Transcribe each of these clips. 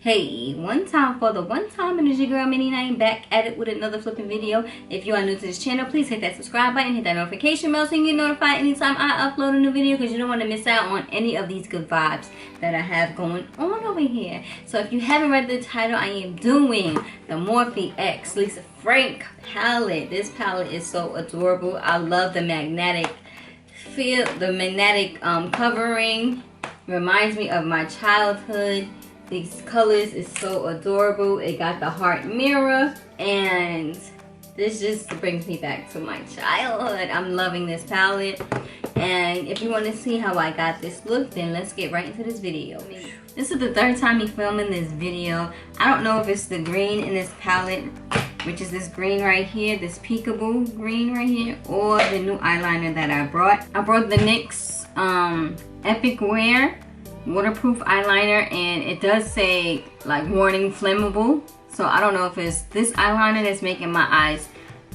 Hey, one time for the one time, and it's your girl Minnie, and I am back at it with another flipping video. If you are new to this channel, please hit that subscribe button, hit that notification bell so you get notified anytime I upload a new video, because you don't want to miss out on any of these good vibes that I have going on over here. So if you haven't read the title, I am doing the Morphe X Lisa Frank palette. This palette is so adorable. I love the magnetic feel, the magnetic covering. Reminds me of my childhood. These colors is so adorable. It got the heart mirror, and this just brings me back to my childhood. I'm loving this palette, and if you want to see how I got this look, then let's get right into this video. This is the third time me filming this video. I don't know if it's the green in this palette, which is this green right here, this Peekaboo green right here, or the new eyeliner that I brought. I brought the NYX Epic Wear waterproof eyeliner, and it does say like warning flammable, so I don't know if it's this eyeliner that's making my eyes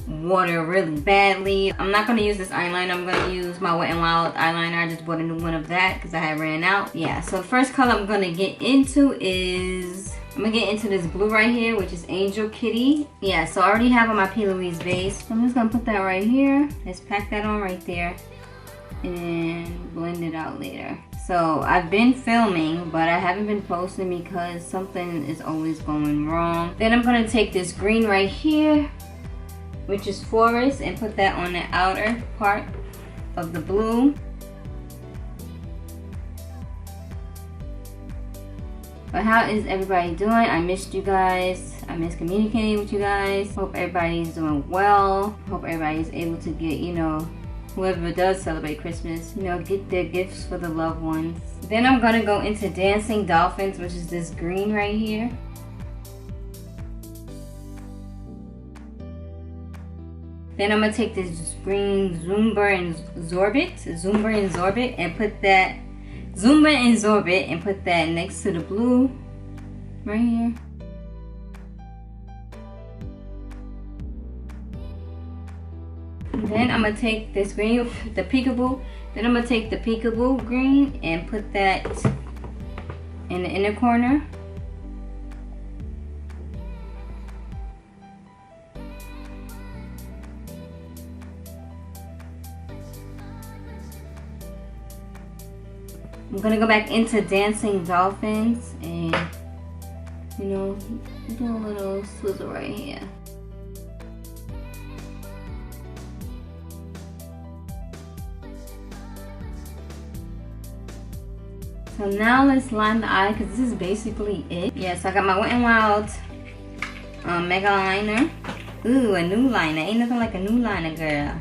water really badly. I'm not going to use this eyeliner. I'm going to use my Wet n Wild eyeliner. I just bought a new one of that because I had ran out. Yeah, so the first color I'm going to get into is, I'm going to get into this blue right here, which is Angel Kitty. Yeah, so I already have on my P.LOUISE base. So I'm just going to put that right here. Let's pack that on right there and blend it out later. So I've been filming, but I haven't been posting because something is always going wrong. Then I'm going to take this green right here, which is Forest, and put that on the outer part of the blue. But how is everybody doing? I missed you guys. I miss communicating with you guys. Hope everybody's doing well. Hope everybody's able to get, you know, whoever does celebrate Christmas, you know, get their gifts for the loved ones. Then I'm gonna go into Dancing Dolphins, which is this green right here. Then I'm gonna take this green ZOOMBER and Zorbit, and put that ZOOMBER and Zorbit and put that next to the blue right here. Then I'm going to take this green, the Peekaboo. Then I'm going to take the Peekaboo green and put that in the inner corner. I'm going to go back into Dancing Dolphins and, you know, do a little swizzle right here. So now let's line the eye, because this is basically it. Yeah, so I got my Wet n Wild MEGALINER. Ooh, a new liner. Ain't nothing like a new liner, girl.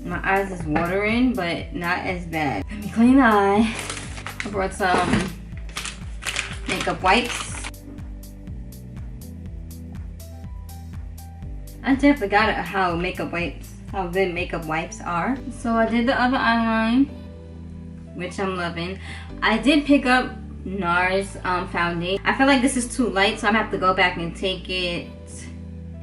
My eyes is watering, but not as bad. Let me clean the eye. I brought some makeup wipes. I definitely forgot how good makeup wipes are. So I did the other eyeline, which I'm loving. I did pick up NARS foundation. I feel like this is too light, so I'm gonna have to go back and take it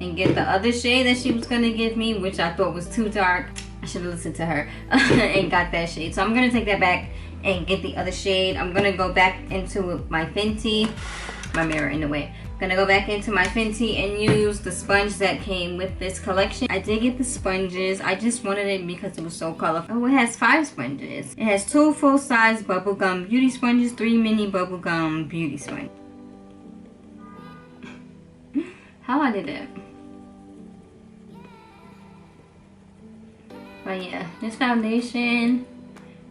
and get the other shade that she was gonna give me, which I thought was too dark. I should have listened to her and got that shade. So I'm going to take that back and get the other shade. I'm going to go back into my Fenty. My mirror in the way. I'm going to go back into my Fenty and use the sponge that came with this collection. I did get the sponges. I just wanted it because it was so colorful. Oh, it has 5 sponges. It has 2 full-size bubblegum beauty sponges, 3 mini bubblegum beauty sponges. How I did that? But yeah, this foundation,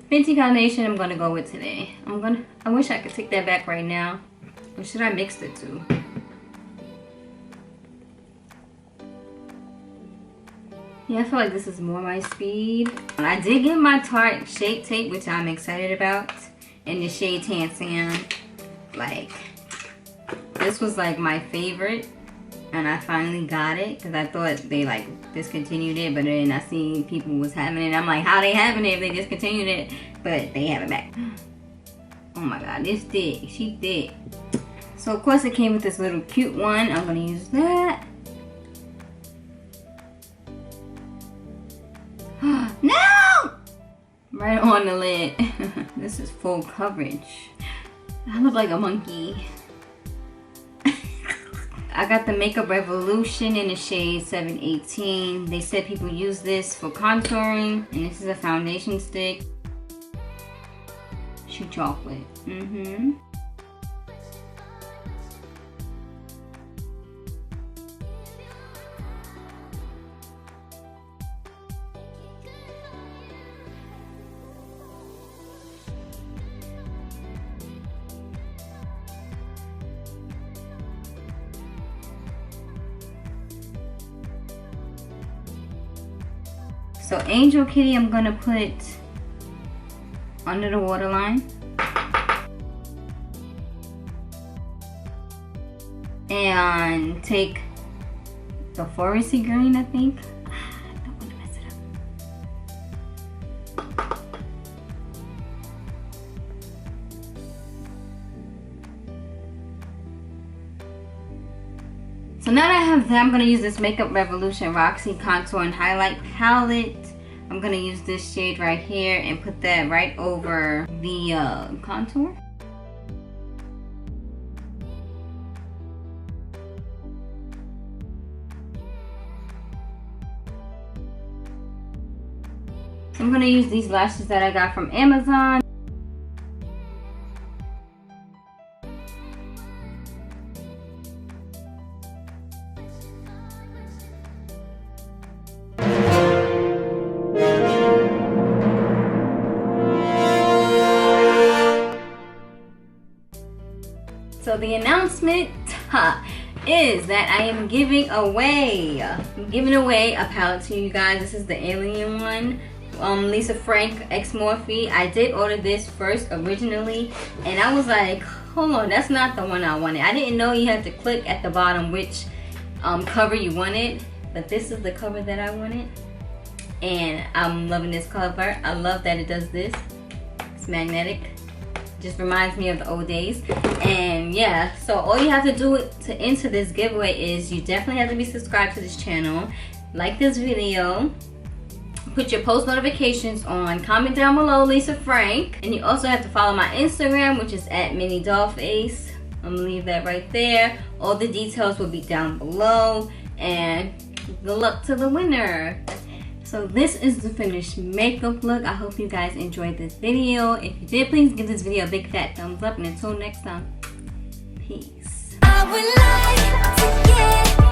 Fenty foundation, I'm gonna go with today. I wish I could take that back right now. Or should I mix the two? Yeah, I feel like this is more my speed. I did get my Tarte Shape Tape, which I'm excited about. In the shade Tan Sam. Like, this this was like my favorite, and I finally got it because I thought they like discontinued it, but then I seen people was having it. I'm like, how they having it if they discontinued it? But they have it back. Oh my god, this thick. She thick. So of course it came with this little cute one. I'm gonna use that. No! Right on the lid. This is full coverage. I look like a monkey. I got the Makeup Revolution in the shade 718. They said people use this for contouring, and this is a foundation stick. Shoot chocolate. So Angel Kitty I'm gonna put under the waterline. And take the foresty green, I think. I don't want to mess it up. So now that I have that, I'm going to use this Makeup Revolution Roxy Contour and Highlight Palette. I'm going to use this shade right here and put that right over the contour. So I'm going to use these lashes that I got from Amazon. So the announcement is that I am giving away a palette to you guys. This is the alien one. Lisa Frank X Morphe. I did order this first originally, and I was like, hold on, that's not the one I wanted. I didn't know you had to click at the bottom which cover you wanted, but this is the cover that I wanted, and I'm loving this cover. I love that it does this. It's magnetic. Just reminds me of the old days. And yeah, so all you have to do to enter this giveaway is you definitely have to be subscribed to this channel, like this video, put your post notifications on, comment down below Lisa Frank, and you also have to follow my Instagram, which is at Minnie Dollface. I'm gonna leave that right there. All the details will be down below, and good luck to the winner. So this is the finished makeup look. I hope you guys enjoyed this video. If you did, please give this video a big fat thumbs up, and until next time, peace. I would like to get